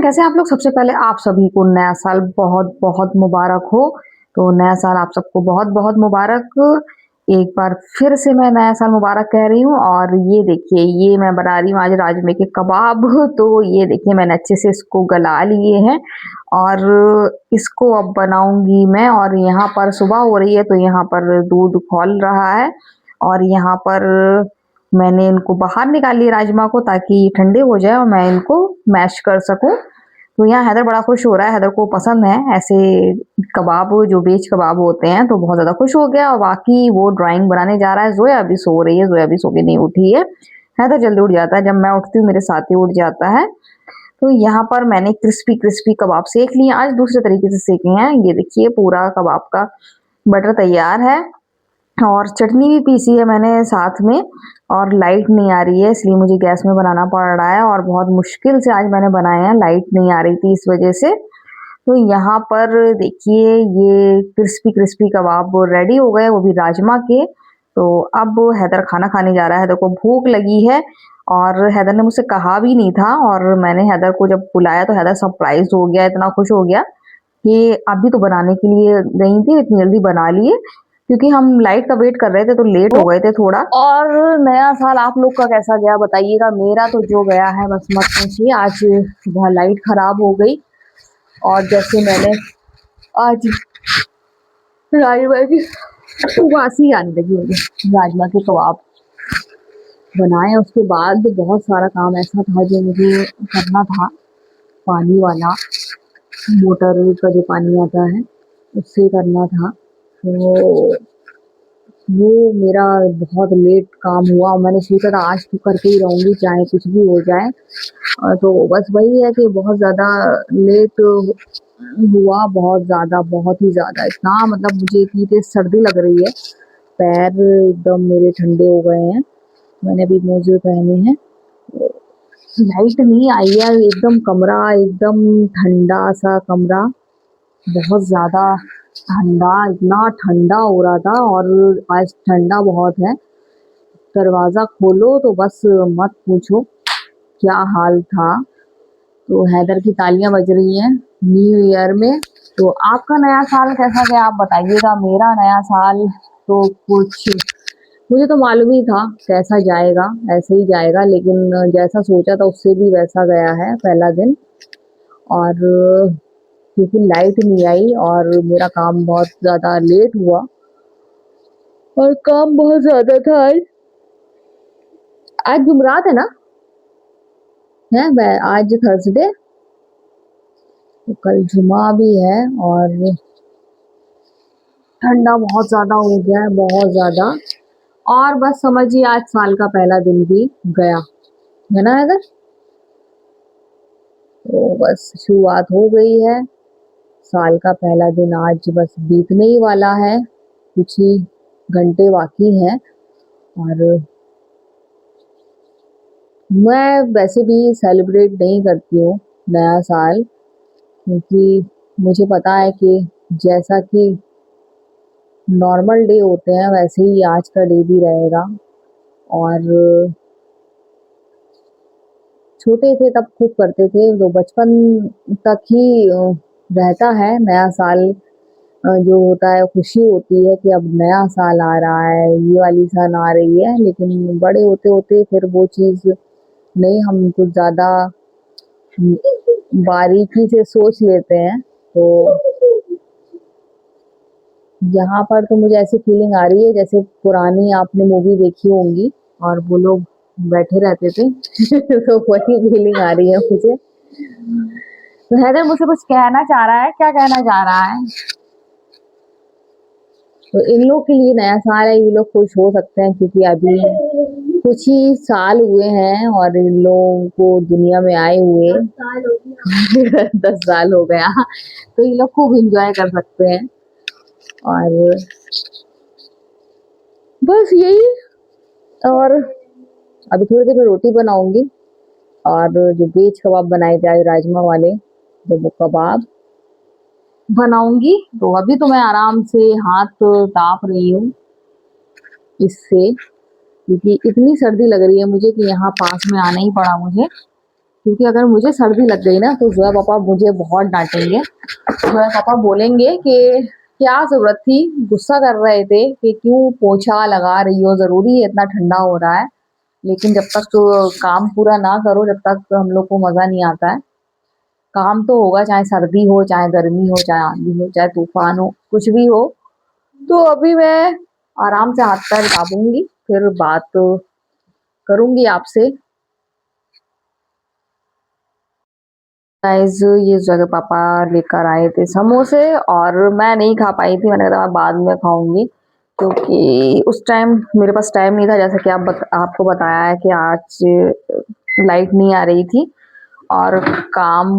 कैसे आप लोग? सबसे पहले आप सभी को नया साल बहुत-बहुत मुबारक हो। तो नया साल आप सबको बहुत-बहुत मुबारक। एक बार फिर से मैं नया साल मुबारक कह रही हूँ और ये देखिए, ये मैं बना रही हूँ आज राजमे के कबाब। तो ये देखिए मैंने अच्छे से इसको गला लिए हैं और इसको अब बनाऊँगी मैं। और यहाँ पर सुबह हो रही है तो यहाँ पर दूध खौल रहा है और यहाँ पर मैंने इनको बाहर निकाल लिया राजमा को, ताकि ठंडे हो जाए और मैं इनको मैश कर सकूँ। तो यहाँ हैदर बड़ा खुश हो रहा है, हैदर को पसंद है ऐसे कबाब, जो वेज कबाब होते हैं, तो बहुत ज़्यादा खुश हो गया और बाकी वो ड्राइंग बनाने जा रहा है। ज़ोया अभी सो रही है, ज़ोया अभी सो के नहीं उठी है। हैदर जल्दी उठ जाता है, जब मैं उठती हूँ मेरे साथ ही उठ जाता है। तो यहाँ पर मैंने क्रिस्पी-क्रिस्पी कबाब सेक लिए, आज दूसरे तरीके से सेके हैं। ये देखिए पूरा कबाब का बटर तैयार है और चटनी भी पीसी है मैंने साथ में। और लाइट नहीं आ रही है इसलिए मुझे गैस में बनाना पड़ रहा है और बहुत मुश्किल से आज मैंने बनाए हैं, लाइट नहीं आ रही थी इस वजह से। तो यहाँ पर देखिए ये क्रिस्पी-क्रिस्पी कबाब रेडी हो गए, वो भी राजमा के। तो अब हैदर खाना खाने जा रहा है, हैदर को भूख लगी है और हैदर ने मुझसे कहा भी नहीं था। और मैंने हैदर को जब बुलाया तो हैदर सरप्राइज़ हो गया, इतना खुश हो गया कि अभी तो बनाने के लिए गई थी, इतनी जल्दी बना लिए, क्योंकि हम लाइट का वेट कर रहे थे तो लेट हो गए थे थोड़ा। और नया साल आप लोग का कैसा गया बताइएगा। मेरा तो जो गया है बस मत पूछिए। आज सुबह लाइट खराब हो गई और जैसे मैंने आज राजमा की वासी आने लगी मुझे, राजमा के कबाब बनाए। उसके बाद बहुत सारा काम ऐसा था जो मुझे करना था, पानी वाला, मोटर का जो पानी आता है उससे करना था। तो वो मेरा बहुत लेट काम हुआ और मैंने सोचा था आज तो करके ही रहूँगी चाहे कुछ भी हो जाए। तो बस वही है कि बहुत ज़्यादा लेट हुआ, बहुत ही ज़्यादा, इतना मतलब मुझे इतनी तेज़ सर्दी लग रही है, पैर एकदम मेरे ठंडे हो गए हैं। मैंने अभी मोजे पहने हैं। लाइट नहीं आई है, एकदम कमरा एकदम ठंडा-सा कमरा, बहुत ज़्यादा ठंडा, इतना ठंडा हो रहा था और आज ठंडा बहुत है। दरवाज़ा खोलो तो बस मत पूछो क्या हाल था। तो हैदर की तालियां बज रही हैं न्यू ईयर में। तो आपका नया साल कैसा गया आप बताइएगा। मेरा नया साल तो कुछ मुझे तो मालूम ही था कैसा जाएगा, ऐसे ही जाएगा, लेकिन जैसा सोचा था उससे भी वैसा गया है पहला दिन। और क्योंकि लाइट नहीं आई और मेरा काम बहुत ज़्यादा लेट हुआ और काम बहुत ज़्यादा था आज। आज जुमरात है ना, है आज थर्सडे, तो कल जुमा भी है और ठंडा बहुत ज़्यादा हो गया है, बहुत ज़्यादा। और बस समझिए आज साल का पहला दिन भी गया है ना इधर। तो बस शुरुआत हो गई है, साल का पहला दिन आज बस बीतने ही वाला है, कुछ ही घंटे बाकी हैं। और मैं वैसे भी सेलिब्रेट नहीं करती हूँ नया साल, क्योंकि मुझे पता है कि जैसा कि नॉर्मल डे होते हैं वैसे ही आज का डे भी रहेगा। और छोटे थे तब खूब करते थे, तो बचपन तक ही रहता है नया साल। जो होता है खुशी होती है कि अब नया साल आ रहा है, ये वाली सन आ रही है। लेकिन बड़े होते होते फिर वो चीज़ नहीं, हम कुछ ज़्यादा बारीकी से सोच लेते हैं। तो यहाँ पर तो मुझे ऐसी फीलिंग आ रही है जैसे पुरानी आपने मूवी देखी होंगी और वो लोग बैठे रहते थे तो वही फीलिंग आ रही है मुझे। तो हैदर मुझसे कुछ कहना चाह रहा है, क्या कहना चाह रहा है? तो इन लोग के लिए नया साल है, ये लोग खुश हो सकते हैं क्योंकि अभी कुछ ही साल हुए हैं और इन लोगों को दुनिया में आए हुए 10 साल हो गया, तो ये लोग खूब एंजॉय कर सकते हैं। और बस यही। और अभी थोड़ी देर में रोटी बनाऊंगी और जो वेज कबाब बनाए जाए राजमा वाले, तो वो कबाब बनाऊंगी। तो अभी तो मैं आराम से हाथ ताप रही हूँ इससे, क्योंकि इतनी सर्दी लग रही है मुझे कि यहाँ पास में आना ही पड़ा मुझे, क्योंकि अगर मुझे सर्दी लग गई ना तो जोया पापा मुझे बहुत डांटेंगे। जोया पापा बोलेंगे कि क्या जरूरत थी, गुस्सा कर रहे थे कि क्यों पोछा लगा रही हो, जरूरी है इतना ठंडा हो रहा है। लेकिन जब तक तो काम पूरा ना करो जब तक हम लोग को मजा नहीं आता है। काम तो होगा, चाहे सर्दी हो, चाहे गर्मी हो, चाहे आंधी हो, चाहे तूफान हो, कुछ भी हो। तो अभी मैं आराम से हाथ पैर दाबूंगी, फिर बात करूंगी आपसे। गाइस ये जगह पापा लेकर आए थे समोसे और मैं नहीं खा पाई थी, मैंने कहा बाद में खाऊंगी क्योंकि उस टाइम मेरे पास टाइम नहीं था। जैसे कि आपको बताया है कि आज लाइट नहीं आ रही थी और काम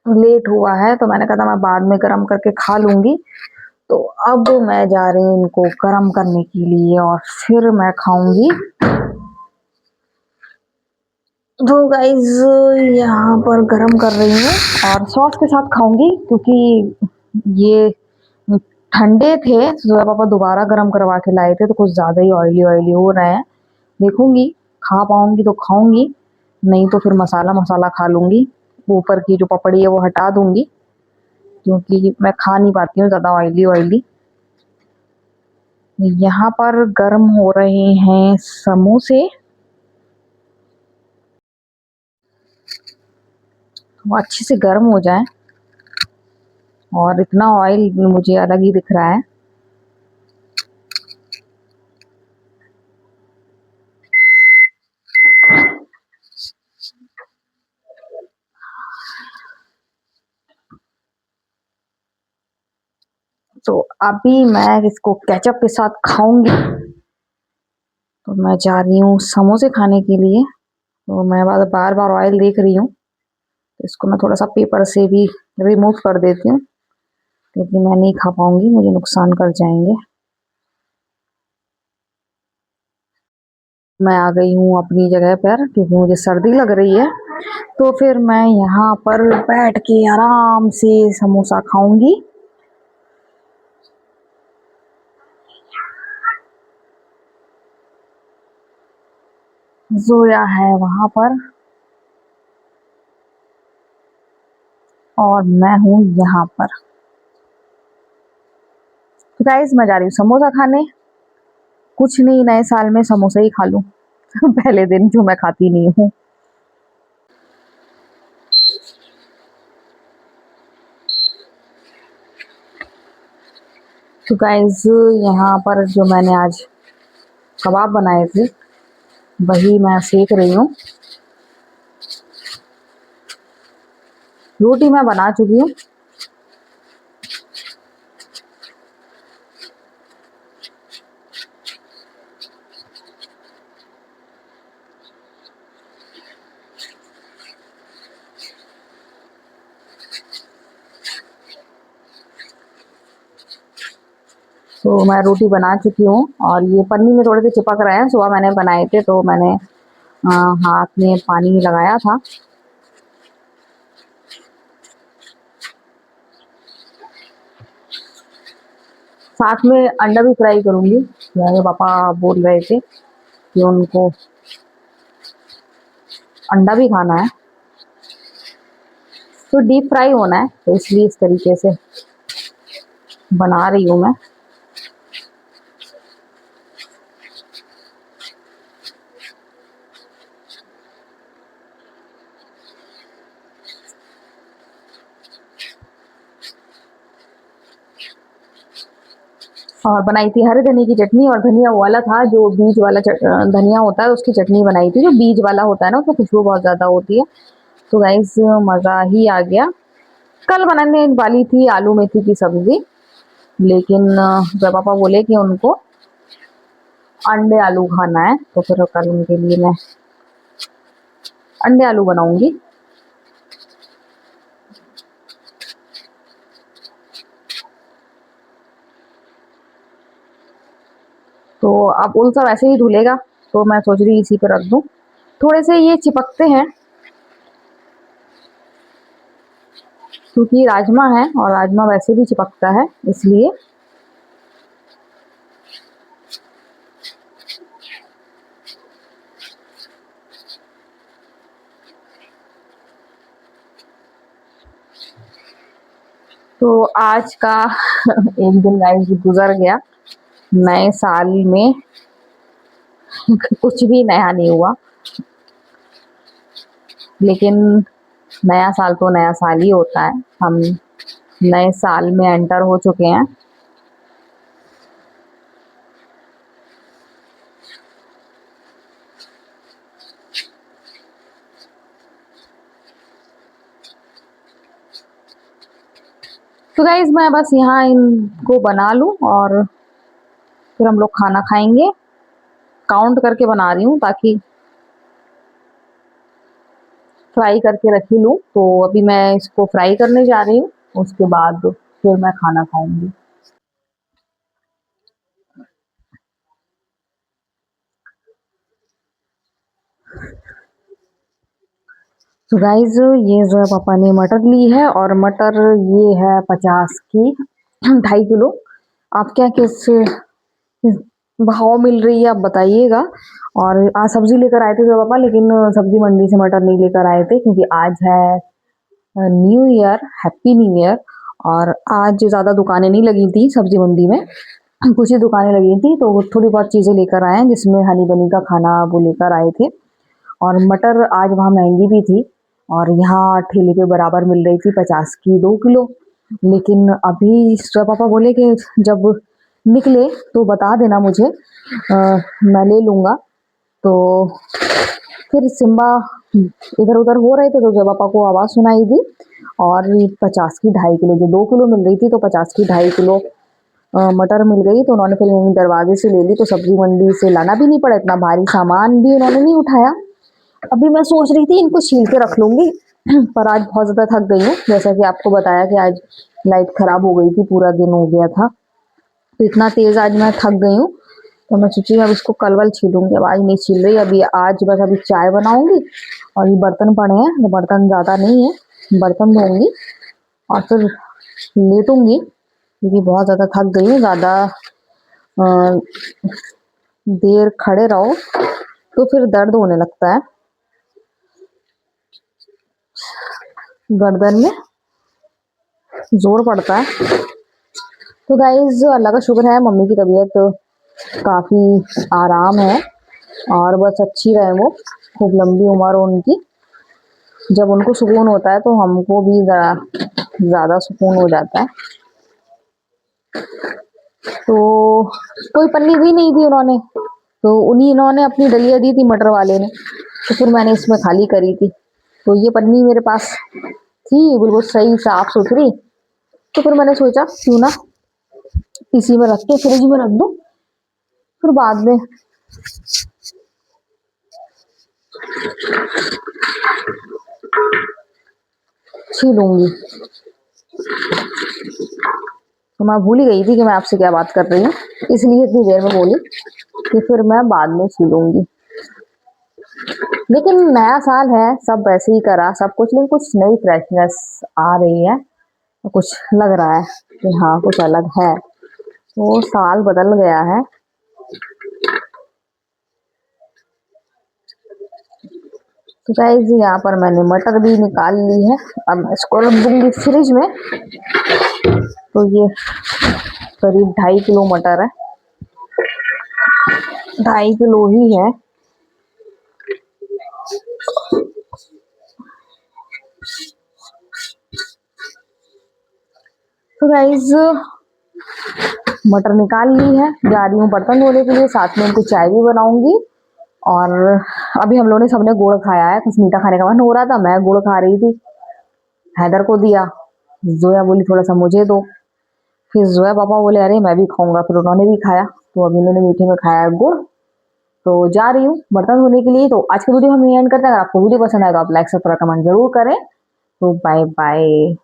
लेट हुआ है, तो मैंने कहा था मैं बाद में गरम करके खा लूंगी। तो अब मैं जा रही हूँ इनको गरम करने के लिए और फिर मैं खाऊंगी। तो गाइज यहाँ पर गरम कर रही हूँ और सॉस के साथ खाऊंगी क्योंकि ये ठंडे थे। जोया पापा दोबारा गरम करवा के लाए थे तो कुछ ज्यादा ही ऑयली ऑयली हो रहे हैं। देखूंगी, खा पाऊंगी तो खाऊंगी, नहीं तो फिर मसाला मसाला खा लूंगी। ऊपर की जो पपड़ी है वो हटा दूंगी क्योंकि मैं खा नहीं पाती हूँ ज्यादा ऑयली ऑयली। यहाँ पर गर्म हो रहे हैं समोसे, वो अच्छे से गर्म हो जाए। और इतना ऑयल मुझे अलग ही दिख रहा है। तो अभी मैं इसको केचप के साथ खाऊंगी। तो मैं जा रही हूँ समोसे खाने के लिए। तो मैं बार बार ऑयल देख रही हूँ, तो इसको मैं थोड़ा सा पेपर से भी रिमूव कर देती हूँ क्योंकि मैं नहीं खा पाऊंगी, मुझे नुकसान कर जाएंगे। मैं आ गई हूँ अपनी जगह पर क्योंकि मुझे सर्दी लग रही है। तो फिर मैं यहाँ पर बैठ के आराम से समोसा खाऊंगी। जोया है वहां पर और मैं हूँ यहाँ पर। तो गाइस मैं जा रही हूँ समोसा खाने। कुछ नहीं, नए साल में समोसा ही खा लूं पहले दिन जो मैं खाती नहीं हूँ। तो गाइस यहाँ पर जो मैंने आज कबाब बनाए थे वही मैं सेक रही हूँ। रोटी मैं बना चुकी हूँ। तो मैं रोटी बना चुकी हूँ और ये पन्नी में थोड़े से चिपक रहे हैं। सुबह मैंने बनाए थे तो मैंने हाथ में पानी लगाया था। साथ में अंडा भी फ्राई करूंगी। मेरे पापा बोल रहे थे कि उनको अंडा भी खाना है, तो डीप फ्राई होना है, तो इसलिए इस तरीके से बना रही हूँ मैं। और बनाई थी हरे धनिया की चटनी, और धनिया वो वाला था जो बीज वाला धनिया होता है उसकी चटनी बनाई थी। जो बीज वाला होता है ना उसमें खुशबू बहुत ज्यादा होती है। तो गाइस मजा ही आ गया। कल बनाने वाली थी आलू मेथी की सब्जी, लेकिन जब पापा बोले कि उनको अंडे आलू खाना है तो फिर कल उनके लिए मैं अंडे आलू बनाऊंगी। तो अब उल्सा वैसे ही धुलेगा, तो मैं सोच रही इसी पे रख दूं। थोड़े से ये चिपकते हैं क्योंकि राजमा है और राजमा वैसे भी चिपकता है, इसलिए। तो आज का एक दिन गाइस गुजर गया। नए साल में कुछ भी नया नहीं हुआ, लेकिन नया साल तो नया साल ही होता है। हम नए साल में एंटर हो चुके हैं। तो गाइस मैं बस यहाँ इनको बना लूँ और फिर हम लोग खाना खाएंगे। काउंट करके बना रही हूँ ताकि फ्राई करके रख ही लूँ। तो अभी मैं इसको फ्राई करने जा रही हूँ, उसके बाद फिर मैं खाना खाऊंगी। तो गाइस ये जो है पापा ने मटर ली है और मटर ये है 50 की 2.5 किलो। आप क्या किस भाव मिल रही है आप बताइएगा। और आज सब्जी लेकर आए थे जो पापा, लेकिन सब्जी मंडी से मटर नहीं लेकर आए थे क्योंकि आज है new year, happy new year. और आज ज़्यादा दुकानें नहीं लगी थी सब्जी मंडी में, कुछ ही दुकानें लगी थी, तो वो थोड़ी बहुत चीज़ें लेकर आए हैं जिसमें हनी बनी का खाना वो लेकर आए थे। और मटर आज वहाँ महंगी भी थी और यहाँ ठेले पे बराबर मिल रही थी 50 की 2 किलो। लेकिन अभी जब पापा बोले कि जब निकले तो बता देना मुझे, मैं ले लूँगा। तो फिर सिम्बा इधर उधर हो रहे थे तो जब पापा को आवाज़ सुनाई दी और 50 की 2.5 किलो, जो 2 किलो मिल रही थी तो 50 की 2.5 किलो मटर मिल गई। तो उन्होंने फिर यहीं दरवाजे से ले ली, तो सब्जी मंडी से लाना भी नहीं पड़ा, इतना भारी सामान भी उन्होंने नहीं उठाया। अभी मैं सोच रही थी इनको छील के रख लूंगी पर आज बहुत ज़्यादा थक गई हूँ, जैसा कि आपको बताया कि आज लाइट खराब हो गई थी, पूरा दिन हो गया था, तो इतना तेज़ आज मैं थक गई हूँ। तो मैं सोची अब इसको कल वल छीलूंगी, अब आज नहीं छील रही। अभी आज बस अभी चाय बनाऊंगी और ये बर्तन पड़े हैं, तो बर्तन ज़्यादा नहीं है, बर्तन धोऊंगी और फिर लेटूंगी क्योंकि बहुत ज़्यादा थक गई हूँ। ज़्यादा देर खड़े रहो तो फिर दर्द होने लगता है गर्दन में, जोर पड़ता है। तो गाइज अल्लाह का शुक्र है मम्मी की तबीयत काफ़ी आराम है और बस अच्छी रहे वो, खूब लंबी उम्र हो उनकी। जब उनको सुकून होता है तो हमको भी ज़्यादा सुकून हो जाता है। तो कोई पन्नी भी नहीं दी उन्होंने, तो इन्होंने अपनी डलिया दी थी मटर वाले ने, तो फिर मैंने इसमें खाली करी थी। तो ये पन्नी मेरे पास थी बिल्कुल सही साफ सुथरी, तो फिर मैंने सोचा क्यों ना इसी में रख के फ्रिज में रख दूं, फिर बाद में छीलूंगी। तो मैं भूल ही गई थी कि मैं आपसे क्या बात कर रही हूँ, इसलिए इतनी देर में बोली कि फिर मैं बाद में छीलूंगी। लेकिन नया साल है, सब वैसे ही करा सब कुछ, लेकिन कुछ नई फ्रेशनेस आ रही है, तो कुछ लग रहा है कि हाँ कुछ अलग है, वो साल बदल गया है। तो गाइस यहाँ पर मैंने मटर भी निकाल ली है, अब मैं इसको रख दूंगी फ्रिज में। तो ये करीब 2.5 किलो मटर है, 2.5 किलो ही है। तो गाइस मटर निकाल ली है, जा रही हूँ बर्तन धोने के लिए, साथ में इनको चाय भी बनाऊंगी। और अभी हम लोगों ने सबने गुड़ खाया है, कुछ मीठा खाने का मन हो रहा था, मैं गुड़ खा रही थी, हैदर को दिया, जोया बोली थोड़ा सा मुझे दो, फिर जोया पापा बोले अरे मैं भी खाऊंगा, फिर उन्होंने भी खाया, तो अभी इन्होंने मीठे में खाया गुड़। तो जा रही हूँ बर्तन धोने के लिए। तो आज की वीडियो हम यहीं एंड करते हैं। अगर आपको वीडियो पसंद आएगा आप लाइक सब्सक्राइब कमेंट जरूर करें। तो बाय बाय।